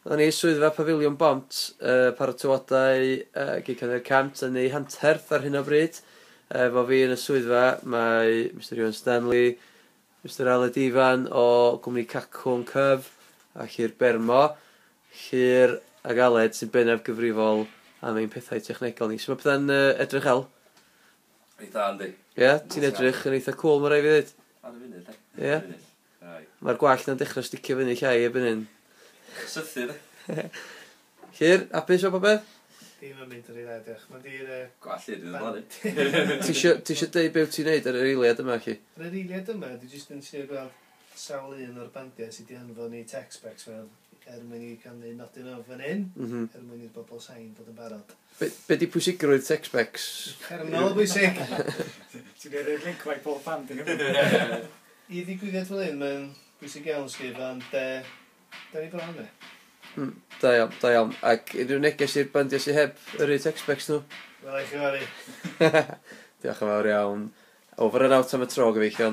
O'n ni swyddfa Pafiliwn Bont, paratywodau gig hanner cant yn ei hanterth ar hyn o bryd. Efo fi yn y swyddfa, mae Mr Iwan Stanley, Mr Aled Ifan o gwmni Cacwn Cyf, a Llyr Bermo. Llyr ag Aled sy'n bennaf gyfrifol am ein pethau technegol ni. So mae pethau'n edrych hel? Eitha, yndi. Ie, ti'n edrych yn eitha cool, mae rai fi ddweud. Ar y funud, Ie? Mae'r gwallt na'n dechrau sticio fyny llai ebyn hyn. Sythu, de. Llyr, apus o bobeth? Dim yn mynd yr un edrych. Mae'n di'r... Gwallu, dwi'n blannu. Ti isio deud beth ti'n neud ar yr eiliad yma, chi? Yn yr eiliad yma, dwi jyst yn trio gweld sawl un o'r bandiau sydd wedi anfon ni tech specs mewn mwyn i cael ei nodyn o fan hyn, mwyn i'r bobl sain bod yn barod. Be di pwysigrwydd tech specs? Caramel bwysig. Ti'n gwneud yr link like bob band yn I ddigwyddiad fel hyn, mae'n bwysig iawn sgrif, ond da ni bron me. Da iawn, da iawn. Ac unrhyw neges i'r bandiau sydd heb yr tech specs nhw? Wel, eich fawr i. Diolch yn fawr iawn. Over and out am y tro gyfeillion.